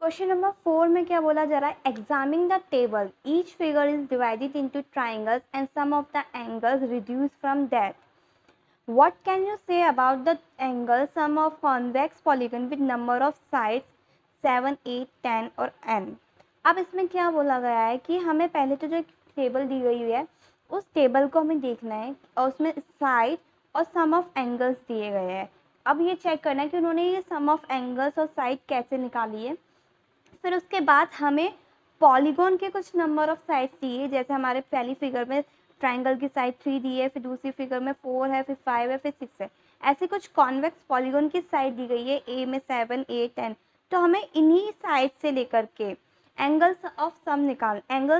Question number 4 में क्या बोला जा रहा है, examine the table, each figure is divided into triangles and some of the angles reduce from that. What can you say about the angle sum of convex polygon with number of sides 7, 8, 10 और n? अब इसमें क्या बोला गया है कि हमें पहले तो जो टेबल दी गई हुई है उस टेबल को हमें देखना है और उसमें साइड और सम ऑफ एंगल्स दिए गए हैं. अब ये चेक करना है कि उन्होंने ये सम ऑफ एंगल्स और साइड कैसे निकाली है. फिर उसके बाद हमें पॉलीगॉन के कुछ नंबर ऑफ साइड्स दिए, जैसे हमारे पहली फिगर में ट्राइंगल की साइड 3 दी है, फिर दूसरी फिगर में 4 है, फिर 5 है, फिर 6 है. ऐसे कुछ कॉन्वेक्स पॉलीगॉन की साइड दी गई है, ए में 7, 8, 10. तो हमें इन्हीं साइड से लेकर के एंगल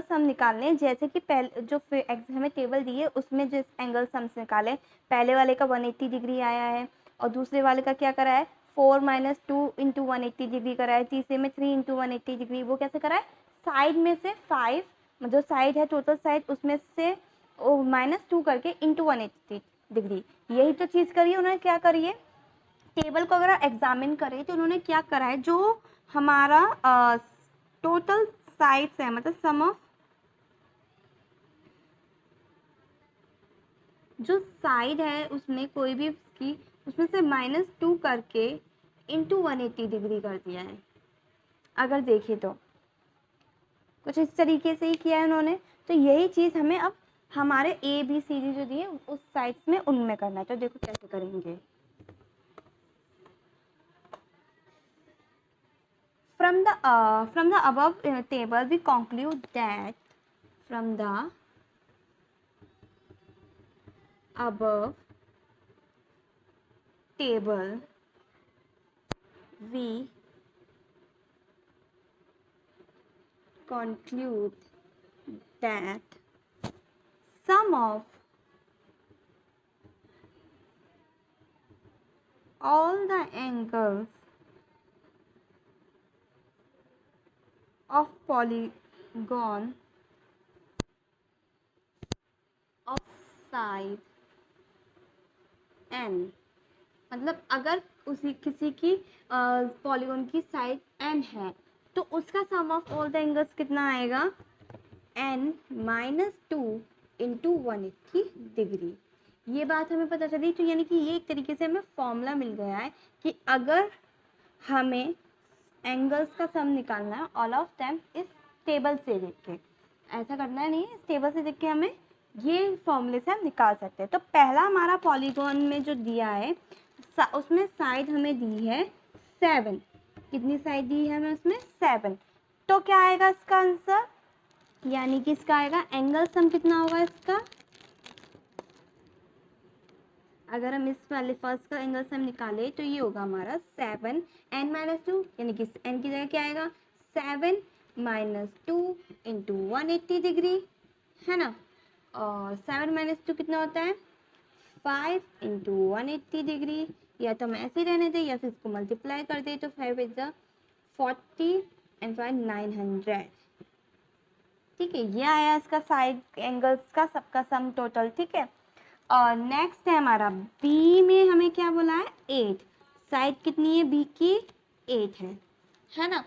सम निकालने, जैसे कि पहले जो हमें टेबल दी है उसमें जो एंगल सम्स निकाले, पहले वाले का 180 डिग्री आया है और दूसरे वाले का क्या करा है 4 माइनस 2 इंटू 180 डिग्री करा है, तीसरे में 3 इंटू 180 डिग्री. वो कैसे करा है, साइड में से 5 जो साइड है टोटल साइड उसमें से -2 करके इंटू 180 डिग्री. यही तो चीज़ करी है उन्होंने. क्या करी है, टेबल को अगर एग्जामिन करें तो उन्होंने क्या करा है, जो हमारा टोटल साइड्स है, मतलब सम ऑफ जो साइड है उसमें कोई भी उसकी उसमें से -2 करके इंटू 180 डिग्री कर दिया है. अगर देखें तो कुछ इस तरीके से ही किया है उन्होंने. तो यही चीज़ हमें अब हमारे ए बी सी डी जो दिए उस साइड्स में उनमें करना है. तो देखो कैसे करेंगे. From the above table we conclude that from the above table we conclude that sum of all the angles of polygon of side n, मतलब अगर उसी किसी की पॉलीगॉन की साइड n है तो उसका सम ऑफ ऑल द एंगल्स कितना आएगा, n माइनस 2 इंटू 180 डिग्री. ये बात हमें पता चली. तो यानी कि ये एक तरीके से हमें फॉर्मूला मिल गया है कि अगर हमें एंगल्स का सम निकालना है ऑल ऑफ देम इस टेबल से देख के, ऐसा करना नहीं है, इस टेबल से देख के हमें ये फॉर्मूले से हम निकाल सकते हैं. तो पहला हमारा पॉलीगॉन में जो दिया है उसमें साइड हमें दी है 7. कितनी साइड दी है हमें उसमें 7. तो क्या आएगा इसका आंसर, यानी कि इसका आएगा एंगल सम कितना होगा इसका, अगर हम इस वाले फर्स्ट का एंगल सम निकाले तो ये होगा हमारा 7 n माइनस 2, यानी कि n की जगह क्या आएगा 7 माइनस 2 इंटू 180 डिग्री, है ना. और 7 माइनस 2 कितना होता है 5 इंटू 180 डिग्री. या तो हम ऐसे ही रहने दें या फिर इसको मल्टीप्लाई कर दें. तो 5 इज 40 एंड 5 900. ठीक है, ये आया इसका साइड एंगल्स का सबका सम टोटल. ठीक है. और नेक्स्ट है हमारा बी में हमें क्या बोला है 8. साइड कितनी है बी की 8 है ना.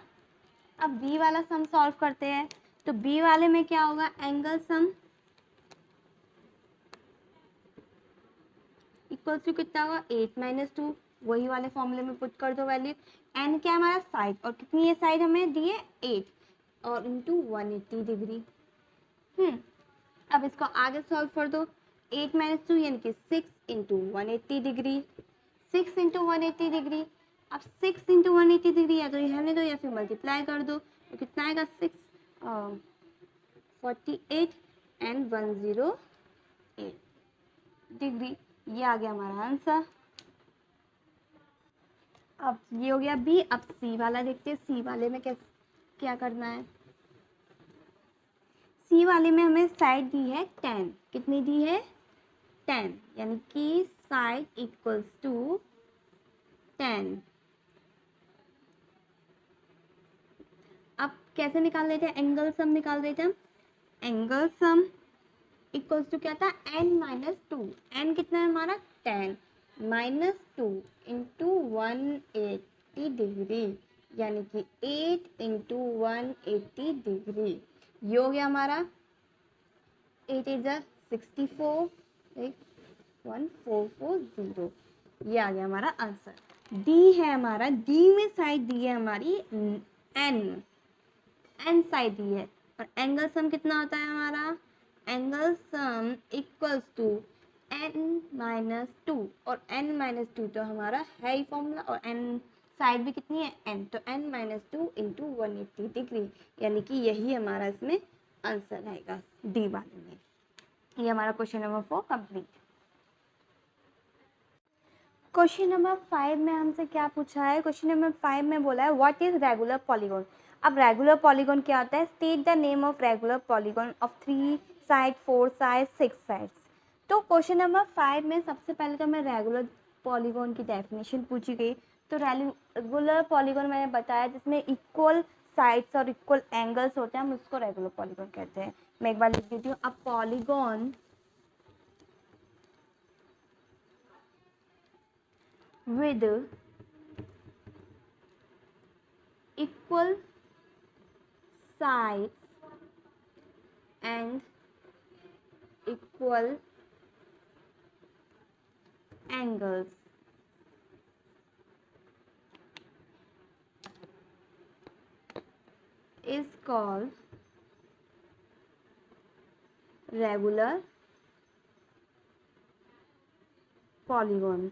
अब बी वाला सम सॉल्व करते हैं. तो बी वाले में क्या होगा, एंगल सम इक्वल टू कितना होगा 8 माइनस 2. वही वाले फॉर्मूले में पुट कर दो वैल्यू. एन क्या हमारा साइड, और कितनी है साइड हमें दी है 8 और इंटू 180 डिग्री. अब इसको आगे सॉल्व कर दो. 8 माइनस 2 यानी कि 6 इंटू 180 डिग्री. 6 into 180 degree. अब 6 इंटू 180 डिग्री या तो ये रहने दो या फिर मल्टीप्लाई कर दो. तो कितना आएगा 6 48 एंड 108 डिग्री. ये आ गया हमारा आंसर. अब ये हो गया बी. अब सी वाला देखते हैं. सी वाले में क्या करना है. सी वाले में हमें साइड दी है 10. कितनी दी है 10, यानी कि साइड इक्वल्स टू 10. अब कैसे निकाल लेते हैं, एंगल सम निकाल देते हैं. एंगल सम इक्वल्स टू क्या था n माइनस 2. एन कितना है हमारा 10 माइनस 2 इंटू 180 डिग्री. यानी कि 8 × 180 डिग्री। ये हो गया हमारा 8 × 64, 1440। ये आ गया हमारा आंसर। डी है हमारा, डी में साइड दी है हमारी एन साइड दी है, और एंगल सम कितना होता है हमारा, angle sum equals to n-2, और n-2 तो हमारा है ही फॉर्मूला, और n साइड भी कितनी है n, तो n-2 × 180 डिग्री, यानी कि यही हमारा इसमें आंसर रहेगा डी वाले में। ये हमारा question number 4 complete. Question number 5 में हमसे क्या पूछा है, क्वेश्चन नंबर 5 में बोला है व्हाट इज रेगुलर पॉलीगॉन। अब रेगुलर पॉलीगॉन क्या होता है, state the name of regular polygon of 3 side 4 side 6 sides. तो क्वेश्चन नंबर 5 में सबसे पहले तो हमें रेगुलर पॉलीगॉन की डेफिनेशन पूछी गई। तो रेगुलर पॉलीगॉन मैंने बताया जिसमें इक्वल साइड्स और इक्वल एंगल्स होते हैं, हम उसको रेगुलर पॉलीगॉन कहते हैं। मैं एक बार लिख देती हूँ, a polygon with equal sides and equal angles is called regular polygon।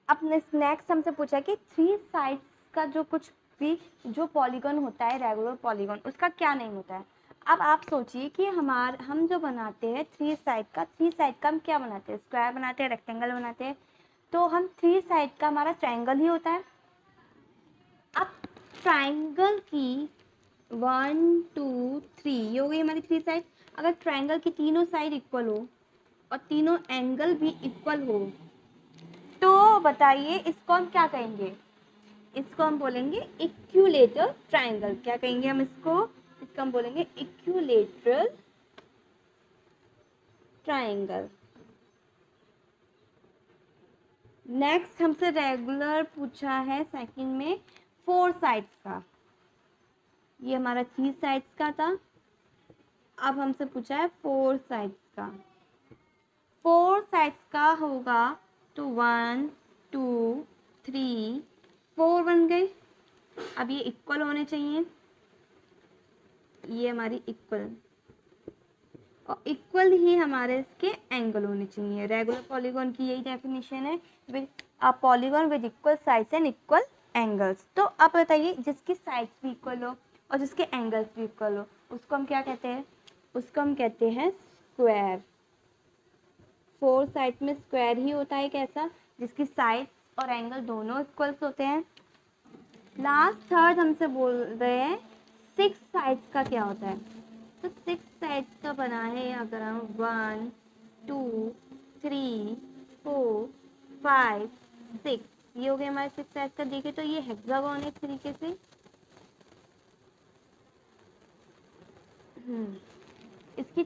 अब नेक्स्ट हमसे पूछा कि 3 साइड्स का जो कुछ भी जो पॉलीगॉन होता है रेगुलर पॉलीगॉन, उसका क्या नेम होता है। अब आप सोचिए कि हम जो बनाते हैं 3 साइड का हम क्या बनाते हैं, स्क्वायर बनाते हैं, रेक्टेंगल बनाते हैं। तो हम 3 साइड का हमारा ट्रायंगल ही होता है। अब ट्रायंगल की 1 2 3 ये हो गई हमारी 3 साइड। अगर ट्रायंगल की तीनों साइड इक्वल हो और तीनों एंगल भी इक्वल हो तो बताइए इसको हम क्या कहेंगे, इसको हम बोलेंगे इक्विलेटरल ट्रायंगल। क्या कहेंगे हम इसको हम बोलेंगे इक्विलेटरल ट्रायंगल। नेक्स्ट हमसे रेगुलर पूछा है सेकंड में 4 साइड्स का, ये हमारा 3 साइड्स का था। अब हमसे पूछा है 4 साइड्स का। 4 साइड्स का होगा तो 1 2 3 4 बन गए। अब ये इक्वल होने चाहिए, ये हमारी इक्वल, और इक्वल ही हमारे इसके एंगल होने चाहिए। रेगुलर पॉलीगॉन की यही डेफिनेशन है, with a polygon with equal sides and equal angles. तो आप बताइए जिसकी साइड्स भी इक्वल हो और जिसके एंगल्स भी इक्वल हो उसको हम क्या कहते हैं, उसको हम कहते हैं स्क्वायर। 4 साइड में स्क्वायर ही होता है कैसा, जिसकी साइड्स और एंगल दोनों इक्वल्स होते हैं। लास्ट थर्ड हमसे बोल रहे हैं 6 साइड्स का क्या होता है। तो 6 साइड्स का बना है अगर हम 1 2 3 4 5 6, ये हो गए हमारे 6 साइड्स का। देखें तो ये हेक्सागोन एक तरीके से। इसकी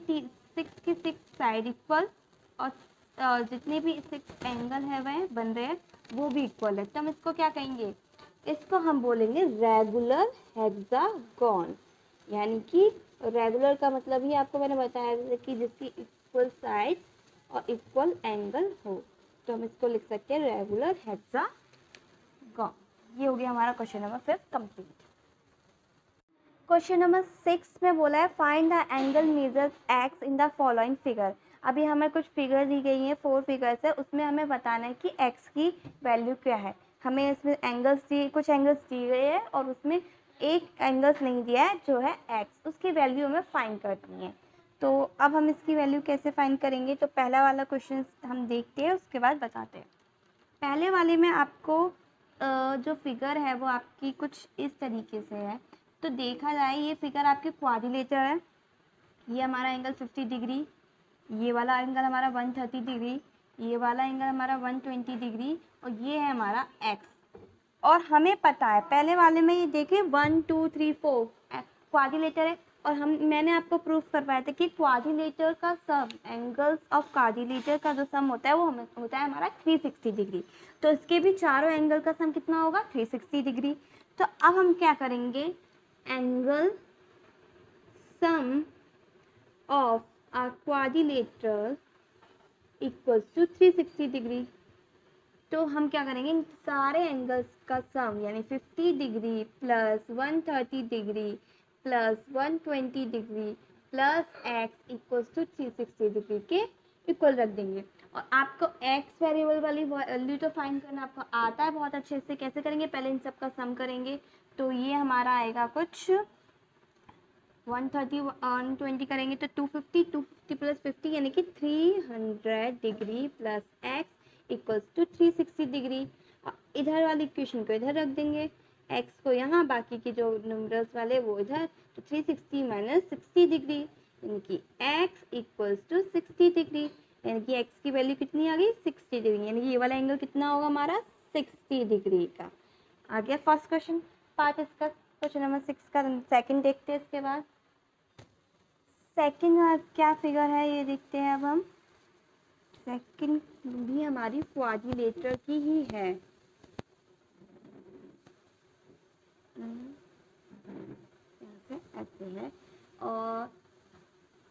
6 की 6 साइड इक्वल, और जितने भी 6 एंगल है वह बन रहे हैं वो भी इक्वल है। तो हम इसको क्या कहेंगे, इसको हम बोलेंगे रेगुलर हेक्सागोन। यानी कि रेगुलर का मतलब ही आपको मैंने बताया कि जिसकी इक्वल साइड और इक्वल एंगल हो, तो हम इसको लिख सकते हैं रेगुलर हेक्सागोन। ये हो गया हमारा question number 5 complete. Question number 6 में बोला है find the angle measures x in the following figure. अभी हमें कुछ फिगर दी गई हैं, 4 फिगर्स है, उसमें हमें बताना है कि एक्स की वैल्यू क्या है। हमें इसमें एंगल्स दी, कुछ एंगल्स दिए गए हैं और उसमें एक एंगल्स नहीं दिया है जो है एक्स, उसकी वैल्यू हमें फाइंड करनी है। तो अब हम इसकी वैल्यू कैसे फाइंड करेंगे, तो पहला वाला क्वेश्चन हम देखते हैं उसके बाद बताते हैं। पहले वाले में आपको जो फिगर है वो आपकी कुछ इस तरीके से है। तो देखा जाए ये फिगर आपके क्वाड्रिलेटरल है। ये हमारा एंगल 50 डिग्री, ये वाला एंगल हमारा 130 डिग्री, ये वाला एंगल हमारा 120 डिग्री, और ये है हमारा एक्स। और हमें पता है पहले वाले में ये देखिए 1 2 3 4 क्वाड्रिलेटरल है, और मैंने आपको प्रूफ करवाया था कि क्वाड्रिलेटर का सम, एंगल्स ऑफ क्वाड्रिलेटर का जो सम होता है वो हमें होता है हमारा 360 डिग्री। तो इसके भी चारों एंगल का सम कितना होगा, 360 डिग्री। तो अब हम क्या करेंगे, angle sum of a quadrilateral equals to 360 degree. तो हम क्या करेंगे, इन सारे एंगल्स का सम यानी 50 degree plus 130 degree plus 120 degree plus x equals to 360 degree के इक्वल रख देंगे। और आपको एक्स वेरिएबल वाली वैल्यू तो फाइंड करना आपको आता है बहुत अच्छे से। कैसे करेंगे, पहले इन सब का सम करेंगे। तो ये हमारा आएगा कुछ 130 120 करेंगे तो 250, 250 प्लस 50 यानी कि 300 degree plus x equals to 360 degree. इधर वाली इक्वेशन को इधर रख देंगे, एक्स को यहाँ, बाकी के जो नंबर्स वाले वो इधर। तो 360 माइनस 60 डिग्री यानी कि एक्स इक्वल्स टू 60 डिग्री, यानी कि एक्स की वैल्यू कितनी आ गई, 60 डिग्री। यानी कि ये वाला एंगल कितना होगा हमारा, 60 डिग्री का। आ गया फर्स्ट क्वेश्चन पार्ट इसका, क्वेश्चन नंबर 6 का। सेकंड देखते हैं इसके बाद। सेकंड क्या फिगर है ये देखते हैं अब हम। सेकंड भी हमारी क्वाड्रिलेटर की ही है। ऐसे है और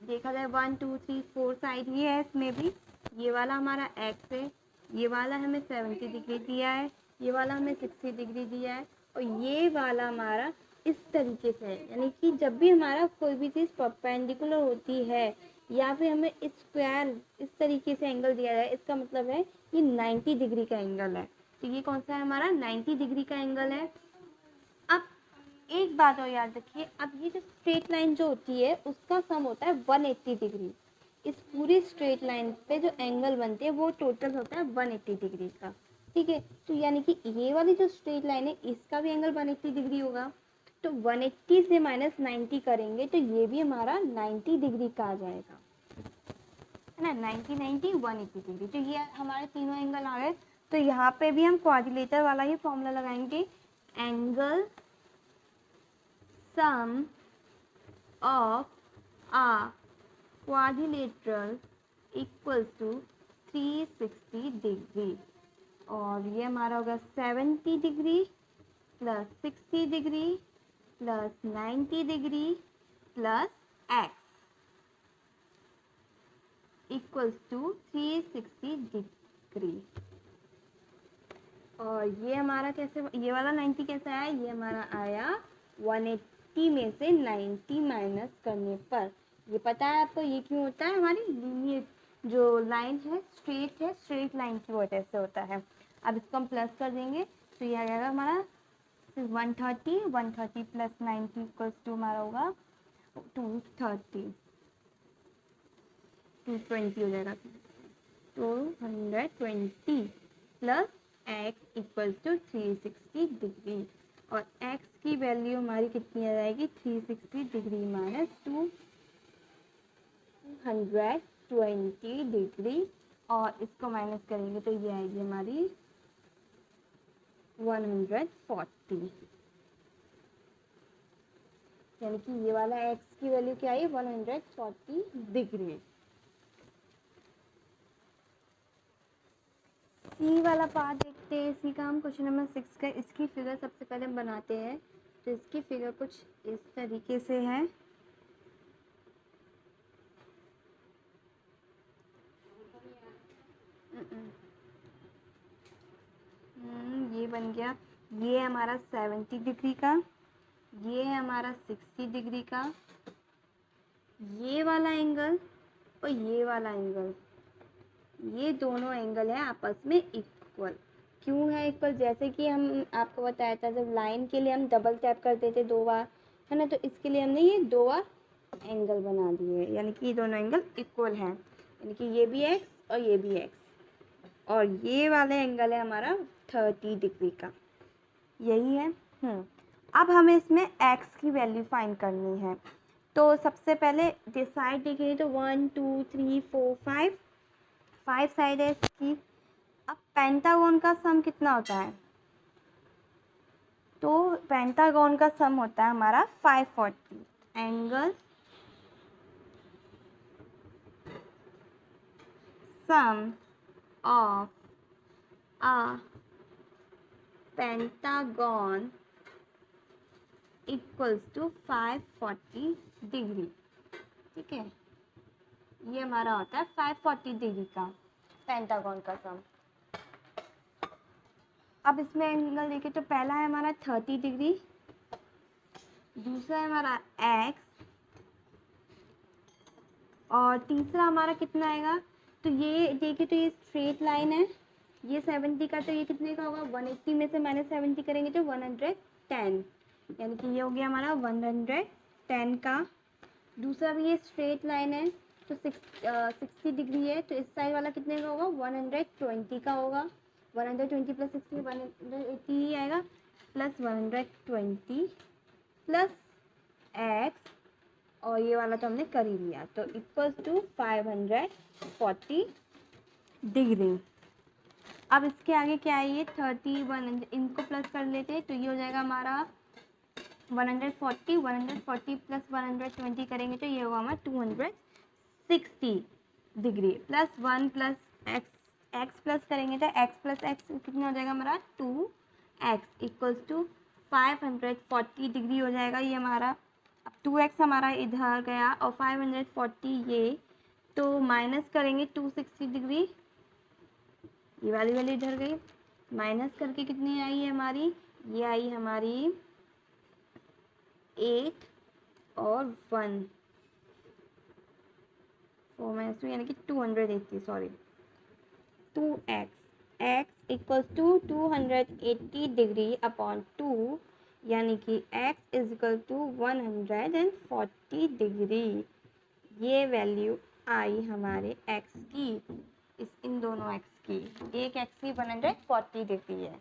देखा जाए 1 2 3 4 साइड ये है, इसमें भी ये वाला हमारा एक्स है, ये वाला हमें 70 डिग्री दिया है, ये वाला हमें 60 डिग्री दिया है, और ये वाला हमारा इस तरीके से है। यानी कि जब भी हमारा कोई भी चीज़ परपेंडिकुलर होती है या फिर हमें स्क्वायर इस तरीके से एंगल दिया जाए, इसका मतलब है ये 90 डिग्री का एंगल है। तो ये कौन सा है हमारा, 90 डिग्री का एंगल है। अब एक बात और याद रखिए, अब ये जो स्ट्रेट लाइन जो होती है उसका सम होता है 180 डिग्री। इस पूरी स्ट्रेट लाइन पे जो एंगल बनते हैं वो टोटल होता है 180 डिग्री का। ठीक है, तो यानी कि ये वाली जो स्ट्रेट लाइन है इसका भी एंगल 180 डिग्री होगा। तो 180 से माइनस 90 करेंगे तो ये भी हमारा 90 डिग्री का आ जाएगा, है ना। 90 90 180 डिग्री, तो ये हमारे तीनों एंगल आ गए। तो यहाँ पे भी हम क्वाड्रिलेटर वाला ही फॉर्मूला लगाएंगे, angle sum of a quadrilateral equals to 360 degree. और ये हमारा होगा 70 degree plus 60 degree plus 90 degree plus x equals to 360 degree. और ये हमारा कैसे, ये वाला 90 कैसे आया, ये हमारा आया 180 में से 90 माइनस करने पर। ये पता है आपको ये क्यों होता है, हमारी लीनियर जो लाइन है स्ट्रेट है, स्ट्रेट लाइन की वजह से होता है। अब इसको हम प्लस कर देंगे तो ये आ जाएगा हमारा 130, 130 प्लस 90 इक्वल्स टू हमारा होगा 230, 220 हो जाएगा, 220 plus x equals to 360 degree. और x की वैल्यू हमारी कितनी आ जाएगी, 360 डिग्री माइनस 220 डिग्री, और इसको माइनस करेंगे तो ये आएगी हमारी 140। यानी कि ये वाला x की वैल्यू क्या आई, 140 डिग्री। सी वाला पार्ट देखते हैं इसी का हम, क्वेश्चन नंबर 6 का। इसकी फिगर सबसे पहले हम बनाते हैं। तो इसकी फिगर कुछ इस तरीके से है। ये बन गया, ये हमारा 70 डिग्री का, ये है हमारा 60 डिग्री का, ये वाला एंगल और ये वाला एंगल, ये दोनों एंगल है आपस में इक्वल। क्यों है इक्वल, जैसे कि हम आपको बताया था जब लाइन के लिए हम डबल टैप करते थे 2 बार, है ना, तो इसके लिए हमने ये 2 बार एंगल बना दिए, यानी कि ये दोनों एंगल इक्वल हैं। यानी कि ये भी एक्स और ये भी एक्स, और ये वाला एंगल है हमारा 30 डिग्री का, यही है। अब हमें इसमें एक्स की वैल्यू फाइंड करनी है। तो सबसे पहले दिस साइड देखेंगे तो 1 2 3 4 5 साइड है इसकी। अब पेंटागन का सम कितना होता है, तो पेंटागन का सम होता है हमारा 540। Angle sum of a pentagon equals to 540 degree. ठीक है, ये हमारा होता है 540 डिग्री का पेंटागन का सम। अब इसमें एंगल देखिए तो पहला है हमारा 30 डिग्री, दूसरा है हमारा एक्स, और तीसरा हमारा कितना आएगा, तो ये देखिए तो ये स्ट्रेट लाइन है, ये 70 का, तो ये कितने का होगा, 180 में से -70 करेंगे तो 110, यानी कि ये हो गया हमारा 110 का। दूसरा भी ये स्ट्रेट लाइन है तो 60 डिग्री है, तो इस साइड वाला कितने का होगा, 120 का होगा। 120 प्लस 60 180 ही आएगा, प्लस 120 प्लस एक्स, और ये वाला तो हमने कर ही लिया, तो इक्वल्स टू 540 डिग्री। अब इसके आगे क्या है, ये 31, इनको प्लस कर लेते हैं तो ये हो जाएगा हमारा 140 प्लस 120 करेंगे तो ये होगा हमारा 260 degree, plus 1 plus x plus करेंगे तो एक्स प्लस एक्स कितना हो जाएगा हमारा 2x इक्वल्स टू 540 डिग्री हो जाएगा ये हमारा। अब 2x हमारा इधर गया और 540 ये, तो माइनस करेंगे 260 डिग्री, ये वाली वाली इधर गई, माइनस करके कितनी आई है हमारी, ये आई हमारी 8 और 1 4 माइनस 2 यानी कि 280, sorry 2x equals to 280 degree upon 2, यानी कि x is equal to 140 degree. ये वैल्यू आई हमारे x की, इन दोनों x की, एक x की 140 डिग्री है।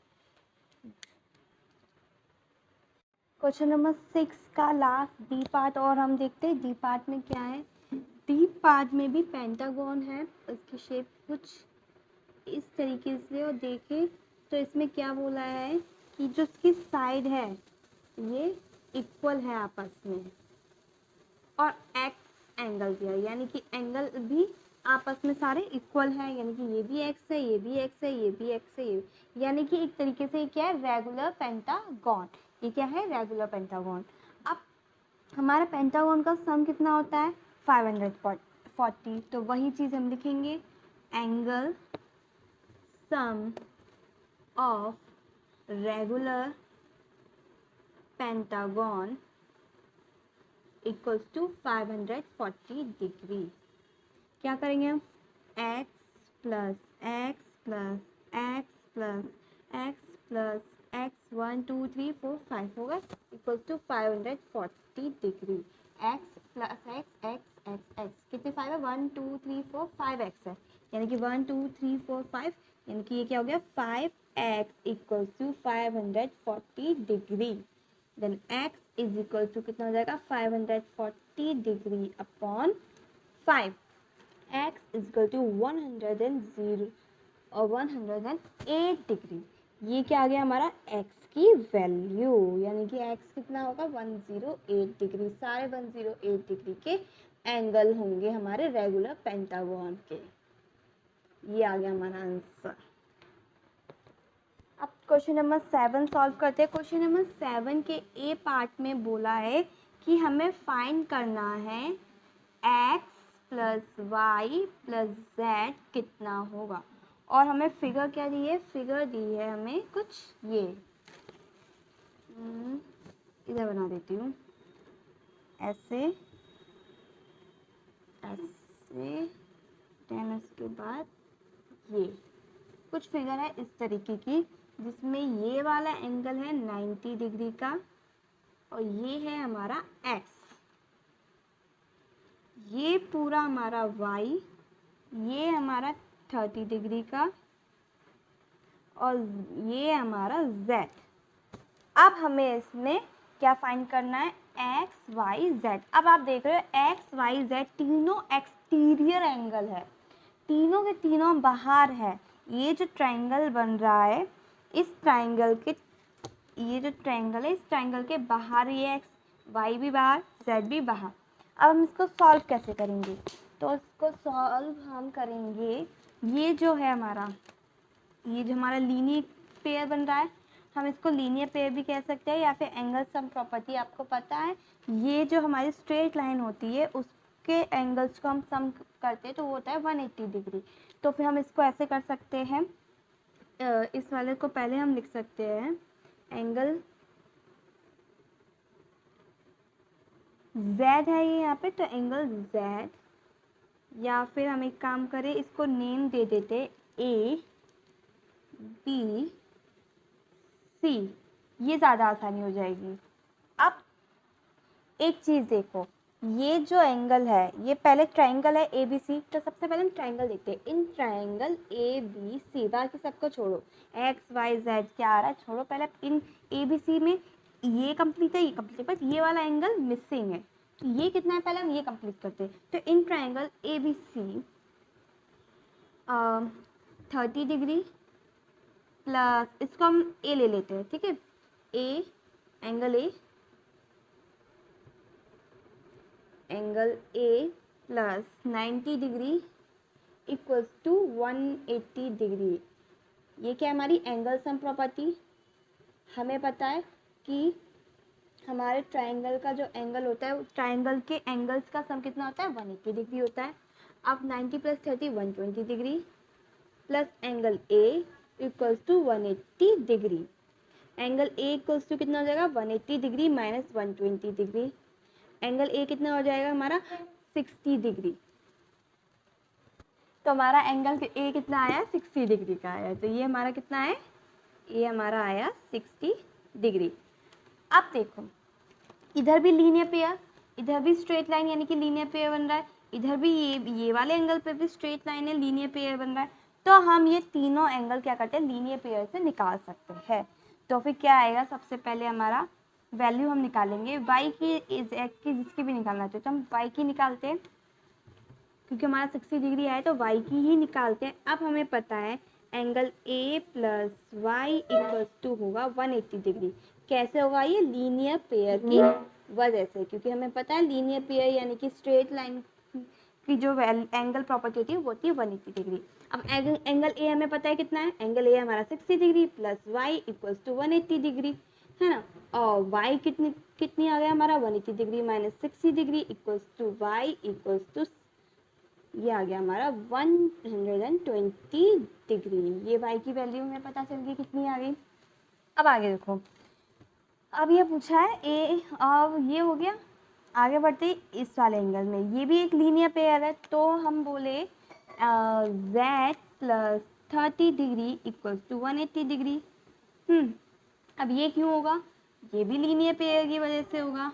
क्वेश्चन नंबर 6 का लास्ट डी पार्ट और हम देखते हैं डी पार्ट में क्या है। डी पार्ट में भी पेंटागन है, इसकी शेप कुछ इस तरीके से, और देखें तो इसमें क्या बोला है कि जो इसकी साइड है ये इक्वल है आपस में, और एक्स एंगल दिया, यानी कि एंगल भी आपस में सारे इक्वल है, यानी कि ये भी एक्स है, ये भी एक्स है, ये भी एक्स है, ये, यानी कि एक तरीके से क्या है, रेगुलर पेंटागन। ये क्या है, रेगुलर पेंटागन। अब हमारा पेंटागन का सम कितना होता है, 540, तो वही चीज़ हम लिखेंगे, angle sum of regular pentagon equals to 540 degree. क्या करेंगे हम, x plus x plus x plus x plus x 1 2 3 4 5 होगा equals to 540 degree. X plus x x x x कितने 5 है, 1 2 3 4 5 एक्स है, यानी कि 1 2 3 4 5, यानी कि ये क्या हो गया 5x equals to 540 degree. Then x is equal to कितना हो जाएगा 540 degree upon 5, x is equal to 108 degree. ये क्या आ गया हमारा x की वैल्यू, यानी कि x कितना होगा 108 डिग्री। सारे 108 डिग्री के एंगल होंगे हमारे रेगुलर पेंटागन के। ये आ गया हमारा आंसर। अब क्वेश्चन नंबर 7 सॉल्व करते हैं। क्वेश्चन नंबर 7 के ए पार्ट में बोला है कि हमें फाइंड करना है x plus y plus z कितना होगा, और हमें फिगर क्या दी है, फिगर दी है हमें कुछ ये, इधर बना देती हूँ, ऐसे ऐसे, देन उसके बाद ये कुछ फिगर है इस तरीके की, जिसमें ये वाला एंगल है 90 डिग्री का, और ये है हमारा x, ये पूरा हमारा y, ये हमारा 30 डिग्री का, और ये हमारा z। अब हमें इसमें क्या फाइंड करना है, x y z। अब आप देख रहे हो x y z तीनों एक्सटीरियर एंगल है, तीनों के तीनों बाहर है। ये जो ट्रायंगल बन रहा है, इस ट्रायंगल के, ये जो ट्रायंगल है इस ट्रायंगल के बाहर ये x y भी बाहर, z भी बाहर। अब हम इसको सॉल्व कैसे करेंगे? तो इसको सॉल्व हम करेंगे, ये जो है हमारा, ये जो हमारा लीनियर पेयर बन रहा है, हम इसको लीनियर पेयर भी कह सकते हैं या फिर एंगल सम प्रॉपर्टी। आपको पता है ये जो हमारी स्ट्रेट लाइन होती है उसके एंगल्स को हम सम करते हैं तो वो होता है 180 डिग्री। तो फिर हम इसको ऐसे कर सकते हैं, इस वाले को पहले हम लिख सकते हैं एंगल z है ये यहाँ पे, तो एंगल z, या फिर हम एक काम करें इसको नेम दे देते A B C, ये ज़्यादा आसानी हो जाएगी। अब एक चीज़ देखो, ये जो एंगल है ये पहले ट्राइंगल है ए बी सी, तो सबसे पहले हम ट्राइंगल देखते हैं। इन ट्राइंगल ए बी सी, बाकी सबको छोड़ो, एक्स वाई जेड क्या आ रहा है छोड़ो, पहले इन ए बी सी में ये कंप्लीट है, ये कंप्लीट है, बस ये वाला एंगल मिसिंग है, तो ये कितना है पहले हम ये कंप्लीट करते हैं। तो in triangle A B C 30 degree plus, इसको हम ए ले लेते हैं, ठीक है, A angle A plus 90 degree equals to 180 degree. ये क्या हमारी एंगल सम प्रॉपर्टी। हमें पता है कि हमारे ट्राइंगल का जो एंगल होता है, ट्राइंगल के एंगल्स का सम कितना होता है 180 डिग्री होता है। अब 90 plus 30 120 degree plus angle A equals to 180 degree. Angle A equals to कितना हो जाएगा 180 degree minus 120 degree. Angle A कितना हो जाएगा हमारा 60 डिग्री। तो हमारा एंगल ए कितना आया 60 डिग्री का आया। तो ये हमारा कितना है, ये हमारा आया 60 डिग्री। अब देखो इधर भी लीनियर पेयर, इधर भी स्ट्रेट लाइन यानी कि लीनियर पेयर बन रहा है, इधर भी ये वाले एंगल पे भी स्ट्रेट लाइन है, लीनियर पेयर बन रहा है। तो हम ये तीनों एंगल क्या करते हैं लीनियर पेयर से निकाल सकते हैं। तो फिर क्या आएगा, सबसे पहले हमारा वैल्यू हम निकालेंगे y की, z की, जिसकी भी निकालना चाहिए तो हम y की निकालते हैं, क्योंकि हमारा 60 डिग्री आए तो y की ही निकालते हैं। अब हमें पता है angle a plus y equals to होगा 180 डिग्री। कैसे होगा, ये लीनियर पेयर की वजह से, क्योंकि हमें पता है लीनियर पेयर यानी कि स्ट्रेट लाइन की जो एंगल प्रॉपर्टी होती है वो होती है 180 डिग्री। अब एंगल ए हमें पता है कितना है, एंगल ए हमारा 60 degree plus y equals to 180 degree है ना, और y कितनी आ गया हमारा 180 degree minus 60 degree equals to y equals to, ये आ गया हमारा 120 डिग्री। ये y की वैल्यू हमें पता चल गई कितनी आ गई। अब आगे देखो, अब ये पूछा है ए, अब ये हो गया, आगे बढ़ते इस वाले एंगल में, ये भी एक लीनियर पेयर है, तो हम बोले z plus 30 degree equals to 180 degree. अब ये क्यों होगा, ये भी लीनियर पेयर की वजह से होगा।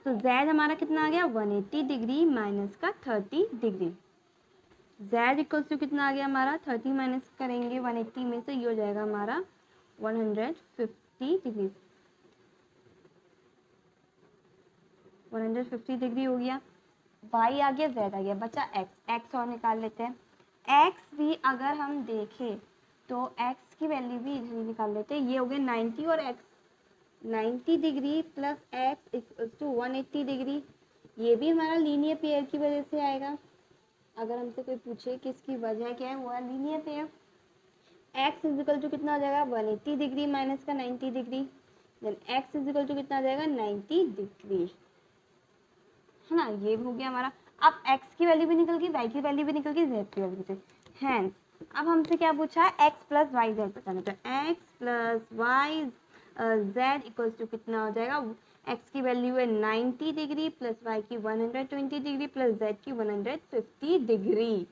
तो z हमारा कितना आ गया 180 डिग्री माइनस का 30 डिग्री। z इक्वल्स टू कितना आ गया हमारा 30 माइनस करेंगे 180 में से, ये हो जाएगा हमारा 150 डिग्री, 150 डिग्री हो गया। y आ गया, z आ गया, बचा x और निकाल लेते हैं। x भी अगर हम देखें तो x की वैल्यू भी इधर ही निकाल लेते हैं। ये हो गया 90 और x 90 degree plus x equals to 180 degree. ये भी हमारा लीनियर पेयर की वजह से आएगा। अगर हमसे कोई पूछे कि इसकी वजह क्या है, वो है linear pair. x is equal to कितना आ जाएगा 180 डिग्री माइनस का 90 degree, then x is equal to कितना आ जाएगा 90 डिग्री, है ना, ये हो गया हमारा। अब x की वैल्यू भी निकल गई, y की वैल्यू भी निकल गई, z की वैल्यू भी। हैंस अब हमसे क्या पूछा है x प्लस वाई जेड बताना, तो x plus y z equals to कितना हो जाएगा, x की वैल्यू है 90 डिग्री प्लस y की 120 डिग्री प्लस z की 150 डिग्री।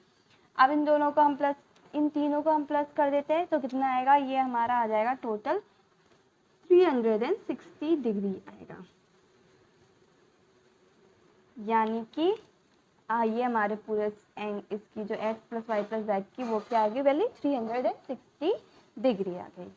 अब इन दोनों को हम प्लस, इन तीनों को हम प्लस कर देते हैं तो कितना आएगा, ये हमारा आ जाएगा टोटल 360 डिग्री आएगा, यानी कि ये हमारे पूरे इसकी जो x plus y plus z की वो क्या आ गई वैल्यू 360 डिग्री आ गई।